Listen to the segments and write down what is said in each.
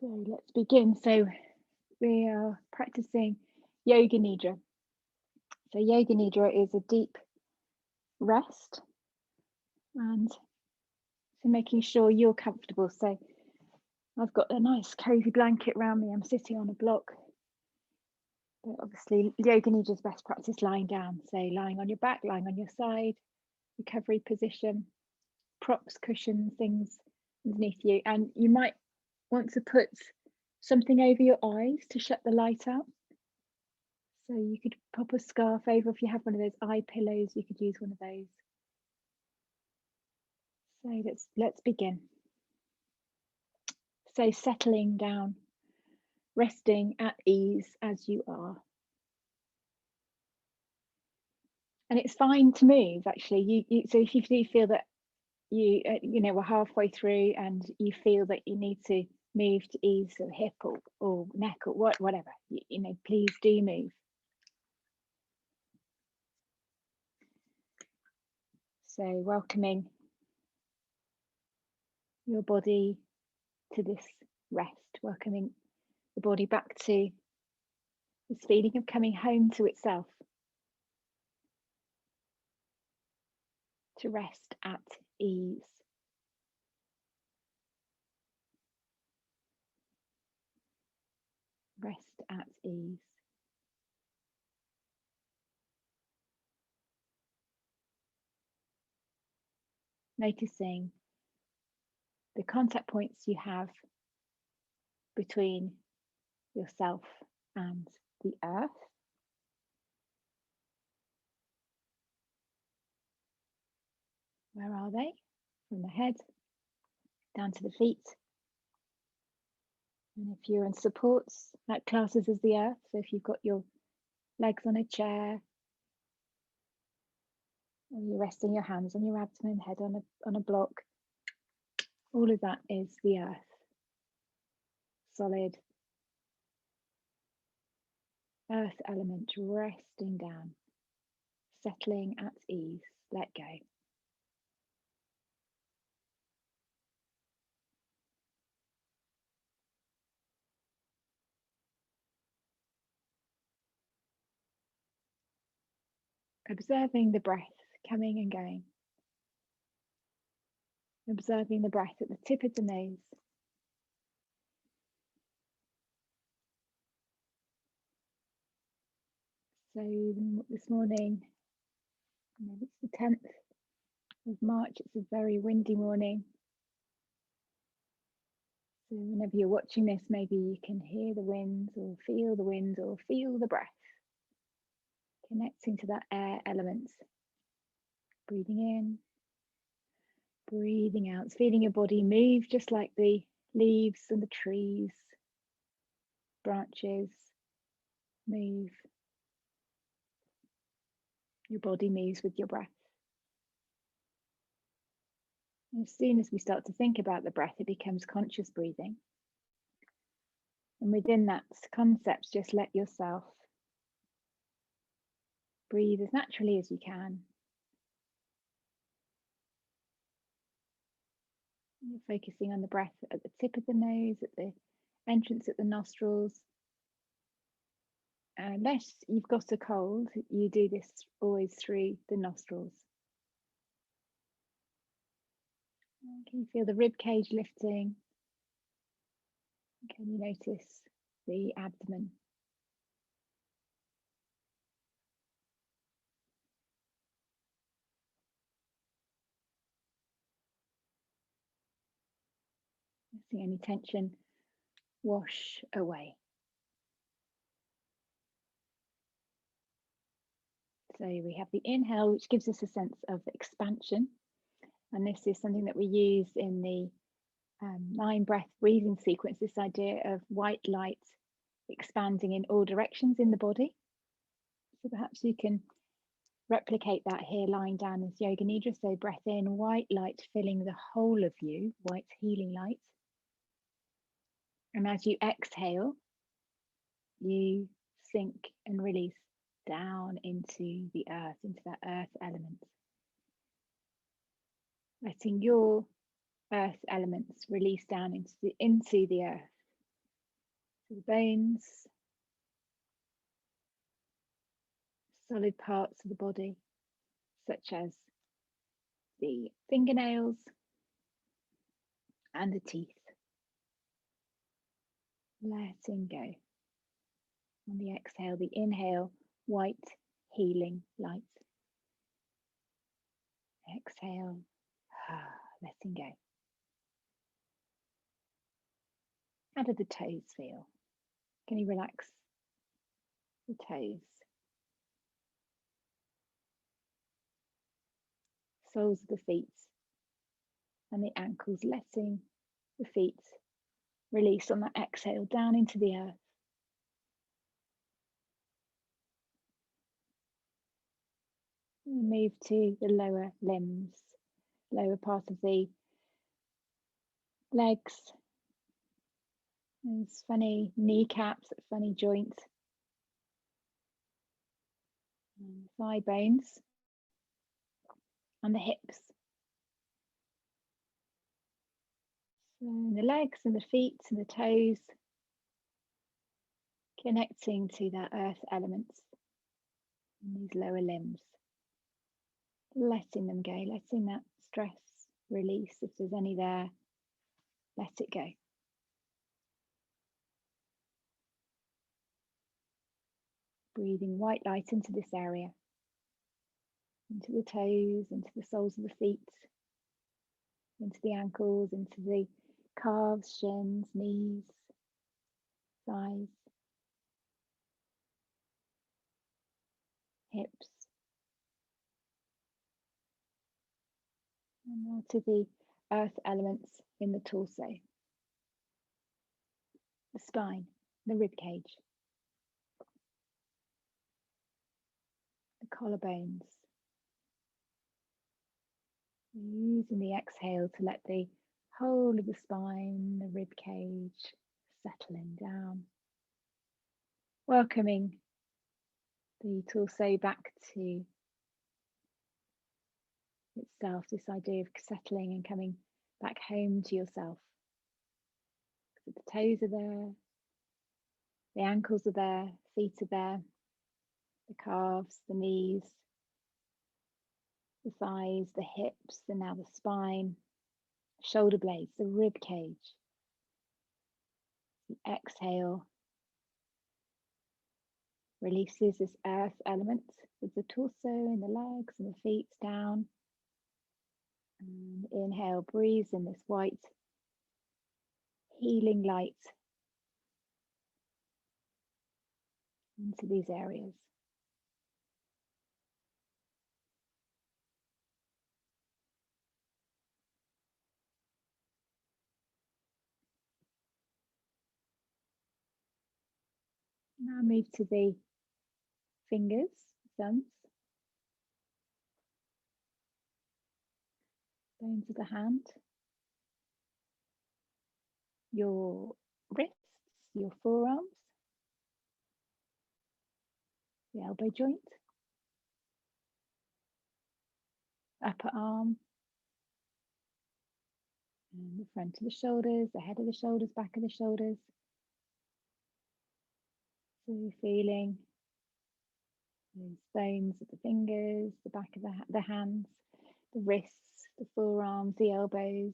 So let's begin. So we are practicing Yoga Nidra. So Yoga Nidra is a deep rest, and so making sure you're comfortable. So I've got a nice cozy blanket around me. I'm sitting on a block. But obviously Yoga Nidra is best practice lying down. So lying on your back, lying on your side, recovery position, props, cushions, things underneath you. And you might want to put something over your eyes to shut the light out. So you could pop a scarf over. If you have one of those eye pillows, you could use one of those. So let's begin. So settling down, resting at ease as you are. And it's fine to move, actually. So if you do feel that we're halfway through and you feel that you need to move to ease the hip or neck or whatever, please do move. So welcoming your body to this rest, welcoming the body back to this feeling of coming home to itself, to rest at ease. Rest at ease. Noticing the contact points you have between yourself and the earth. Where are they? From the head down to the feet. And if you're in supports, that classes as the earth. So if you've got your legs on a chair, or you're resting your hands on your abdomen, head on a block, all of that is the earth. Solid earth element resting down, settling at ease. Let go. Observing the breath coming and going. Observing the breath at the tip of the nose. So this morning, it's the 10th of March, it's a very windy morning. So whenever you're watching this, maybe you can hear the winds or feel the breath. Connecting to that air element. Breathing in, breathing out. It's feeling your body move just like the leaves and the trees, branches move. Your body moves with your breath. And as soon as we start to think about the breath, it becomes conscious breathing. And within that concept, just let yourself breathe as naturally as you can. You're focusing on the breath at the tip of the nose, at the entrance at the nostrils. Unless you've got a cold, you do this always through the nostrils. Can you feel the rib cage lifting? Can you notice the abdomen? Letting any tension wash away. So we have the inhale, which gives us a sense of expansion. And this is something that we use in the 9 breath breathing sequence, this idea of white light expanding in all directions in the body. So perhaps you can replicate that here lying down as Yoga Nidra. So breath in, white light filling the whole of you, white healing light. And as you exhale, you sink and release down into the earth, into that earth element. Letting your earth elements release down into the earth. to the bones, solid parts of the body, such as the fingernails and the teeth. Letting go. On the exhale, the inhale, white, healing light. Exhale, letting go. How do the toes feel? Can you relax the toes? Soles of the feet and the ankles, letting the feet release on that exhale down into the earth. And move to the lower limbs, lower part of the legs. Those funny kneecaps, funny joint. And thigh bones and the hips. So the legs and the feet and the toes, connecting to that earth elements in these lower limbs. Letting them go, letting that stress release. If there's any there, let it go. Breathing white light into this area, into the toes, into the soles of the feet, into the ankles, into the calves, shins, knees, thighs, hips. And now to the earth elements in the torso, the spine, the rib cage, the collarbones. Using the exhale to let the whole of the spine, the rib cage, settling down. Welcoming the torso back to itself, this idea of settling and coming back home to yourself. So the toes are there, the ankles are there, feet are there, the calves, the knees, the thighs, the hips, and now the spine, shoulder blades, the rib cage. The exhale releases this earth element with the torso and the legs and the feet down. And inhale, breathe in this white healing light into these areas. Now move to the fingers, thumbs, bones of the hand, your wrists, your forearms, the elbow joint, upper arm, and the front of the shoulders, the head of the shoulders, back of the shoulders. So you're feeling those bones of the fingers, the back of the hands, the wrists, the forearms, the elbows,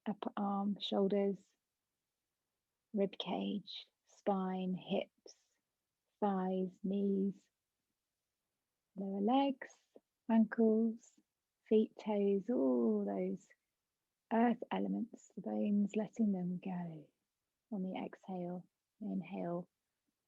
upper arm, shoulders, rib cage, spine, hips, thighs, knees, lower legs, ankles, feet, toes, all those earth elements, the bones, letting them go. On the exhale, inhale,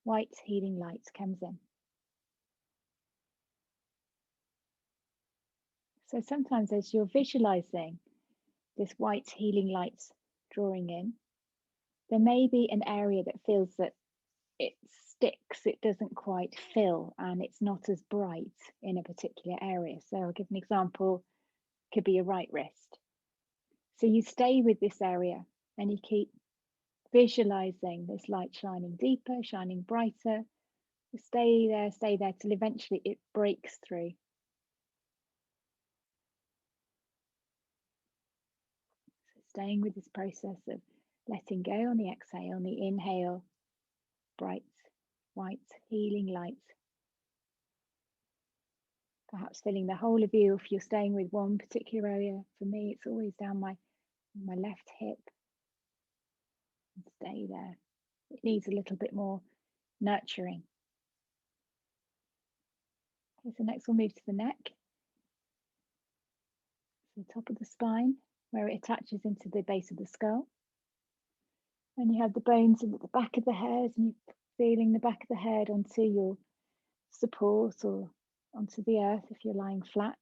white healing light comes in. So sometimes as you're visualizing this white healing light drawing in, there may be an area that feels that it sticks, it doesn't quite fill, and it's not as bright in a particular area. So I'll give an example, could be your right wrist. So you stay with this area and you keep visualizing this light shining deeper, shining brighter. Stay there till eventually it breaks through. So staying with this process of letting go on the exhale, on the inhale, bright, white, healing light. Perhaps filling the whole of you if you're staying with one particular area. For me, it's always down my left hip. And stay there. It needs a little bit more nurturing. Okay, so next we'll move to the neck. So the top of the spine, where it attaches into the base of the skull. And you have the bones at the back of the head, and you're feeling the back of the head onto your support or onto the earth if you're lying flat.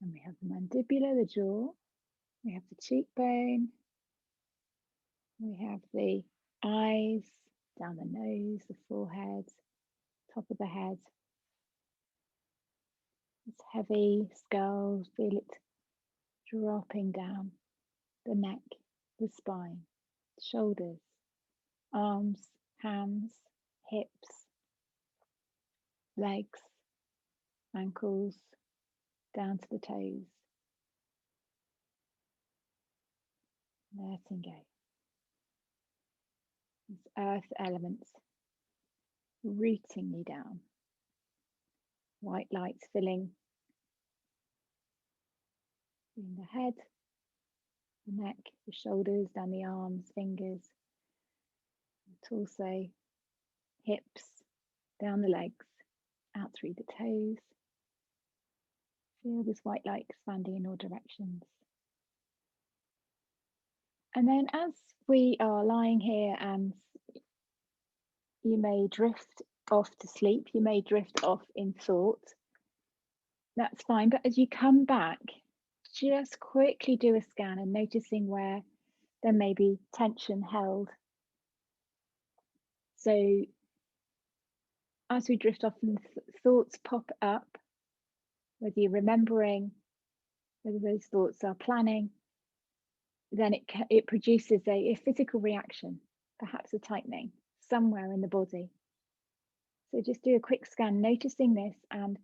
And we have the mandibular, the jaw. We have the cheekbone. We have the eyes, down the nose, the forehead, top of the head. It's heavy skull, feel it dropping down the neck, the spine, shoulders, arms, hands, hips, legs, ankles, down to the toes. Letting go. These earth elements rooting me down. White lights filling the head, the neck, the shoulders, down the arms, fingers, the torso, hips, down the legs, out through the toes. Feel this white light expanding in all directions. And then as we are lying here and you may drift off to sleep, you may drift off in thought, that's fine. But as you come back, just quickly do a scan and noticing where there may be tension held. So as we drift off and thoughts pop up, whether you're remembering, whether those thoughts are planning, then it produces a physical reaction, perhaps a tightening somewhere in the body. So just do a quick scan, noticing this and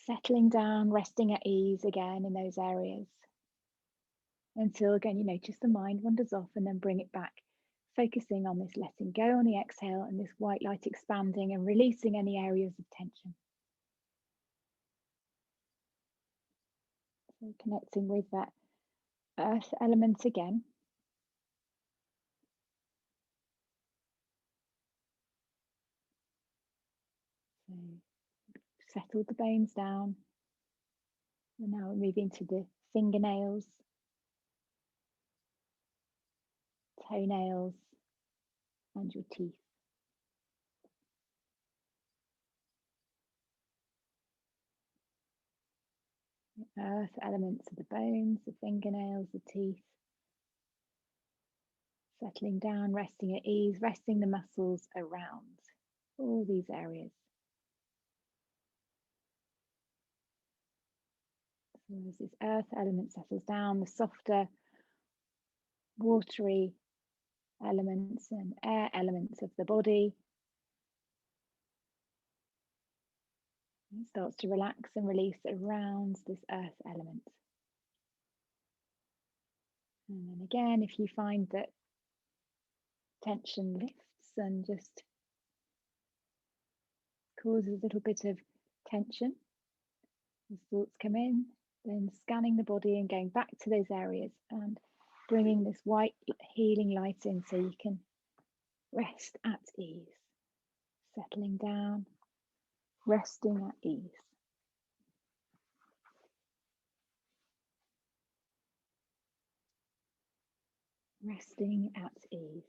settling down, resting at ease again in those areas. Until again, you notice the mind wanders off and then bring it back, focusing on this letting go on the exhale and this white light expanding and releasing any areas of tension. So connecting with that earth element again. So settle the bones down. And now we're moving to the fingernails, toenails, and your teeth. The earth elements of the bones, the fingernails, the teeth. Settling down, resting at ease, resting the muscles around all these areas. So as this earth element settles down, the softer, watery elements and air elements of the body starts to relax and release around this earth element. And then again, if you find that tension lifts and just causes a little bit of tension, as thoughts come in, then scanning the body and going back to those areas and bringing this white healing light in so you can rest at ease, settling down, resting at ease. Resting at ease.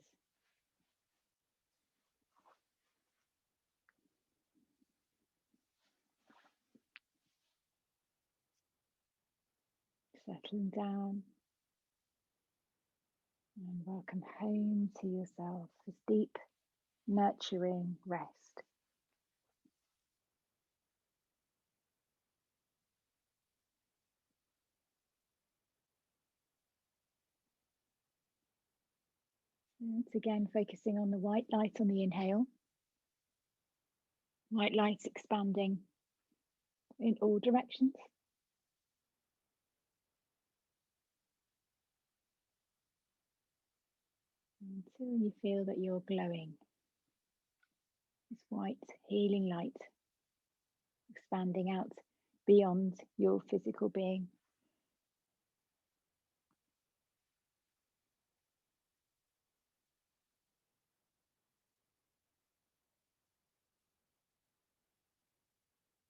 Settling down and welcome home to yourself, this deep, nurturing rest. Once again, focusing on the white light on the inhale. White light expanding in all directions. until you feel that you're glowing. This white healing light expanding out beyond your physical being.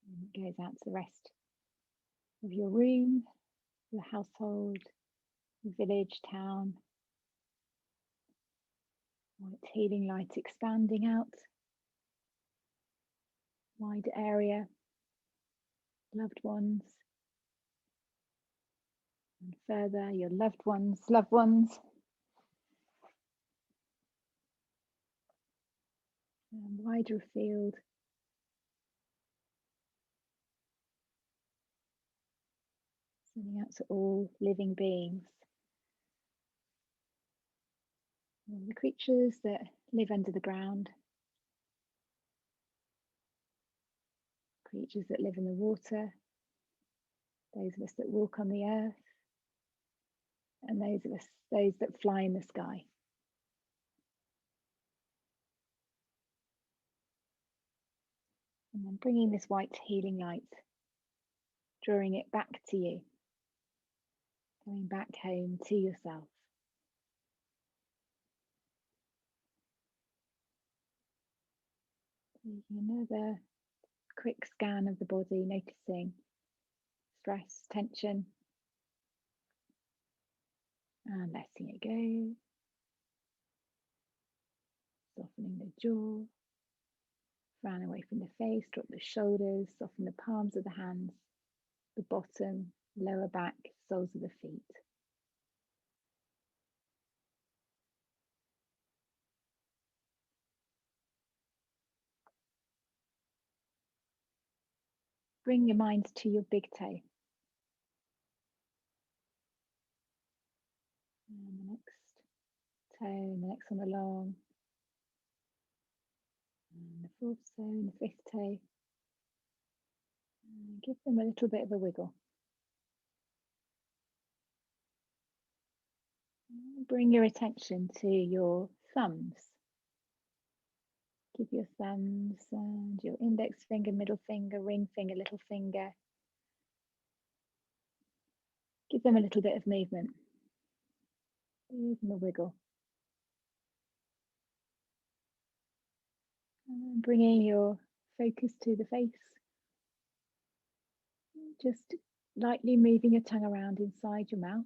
And it goes out to the rest of your room, your household, your village, town. White healing light expanding out, wider area, loved ones, and further, your loved ones, and wider field. Sending out to all living beings. All the creatures that live under the ground, creatures that live in the water, those of us that walk on the earth, and those that fly in the sky. And then bringing this white healing light, drawing it back to you, going back home to yourself. Taking another quick scan of the body, noticing stress, tension, and letting it go. Softening the jaw, frown away from the face, drop the shoulders, soften the palms of the hands, the bottom, lower back, soles of the feet. Bring your mind to your big toe. And the next toe, and the next one along. And the fourth toe and the fifth toe. And give them a little bit of a wiggle. And bring your attention to your thumbs. Give your thumbs and your index finger, middle finger, ring finger, little finger. Give them a little bit of movement. Give them a wiggle. And bringing your focus to the face. Just lightly moving your tongue around inside your mouth.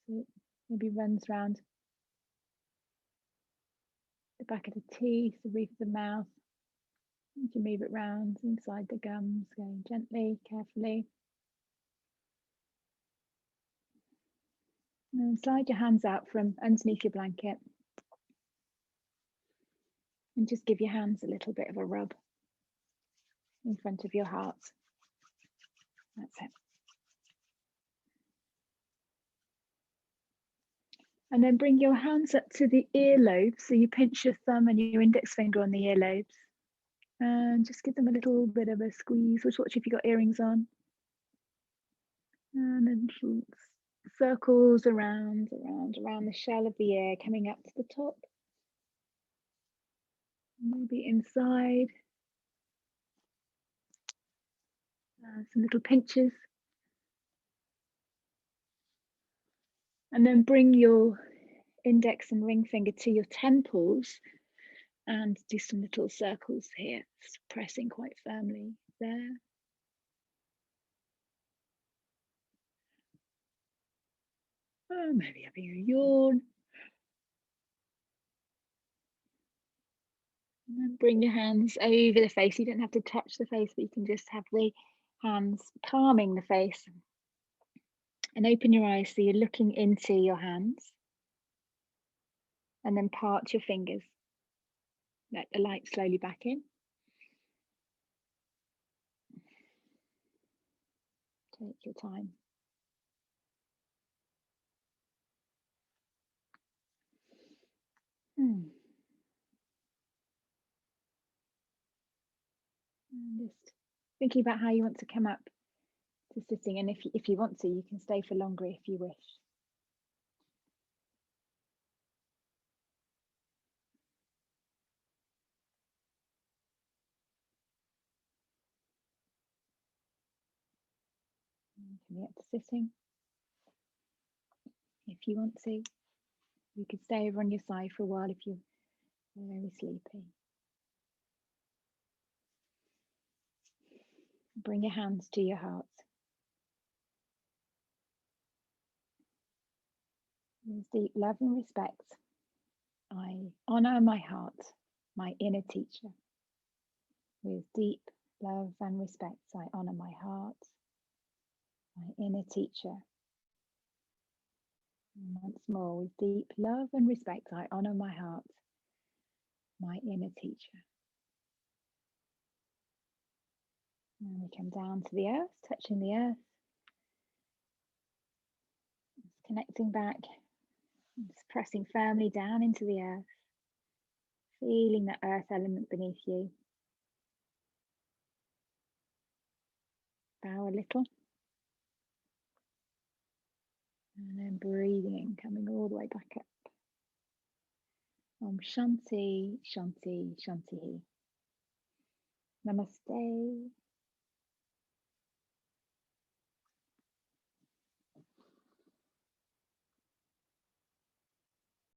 So it maybe runs around the back of the teeth, the roof of the mouth. You can move it round inside the gums, going gently, carefully. And slide your hands out from underneath your blanket. And just give your hands a little bit of a rub in front of your heart. That's it. And then bring your hands up to the earlobes. So you pinch your thumb and your index finger on the earlobes. And just give them a little bit of a squeeze. Just watch if you've got earrings on. And then little circles around the shell of the ear, coming up to the top. Maybe inside. Some little pinches. And then bring your index and ring finger to your temples and do some little circles here, pressing quite firmly there. Oh, maybe having a yawn. And then bring your hands over the face. You don't have to touch the face, but you can just have the hands palming the face. And open your eyes so you're looking into your hands. And then part your fingers. Let the light slowly back in. Take your time. And just thinking about how you want to come up to sitting. And if you want to, you can stay for longer if you wish. Coming up to sitting. If you want to, you could stay over on your side for a while if you're very sleepy. Bring your hands to your heart. With deep love and respect, I honour my heart, my inner teacher. With deep love and respect, I honour my heart, my inner teacher. And once more, with deep love and respect, I honour my heart, my inner teacher. And we come down to the earth, touching the earth, just connecting back, just pressing firmly down into the earth, feeling that earth element beneath you. Bow a little. And then breathing in, coming all the way back up. Om Shanti, Shanti, Shanti. Namaste,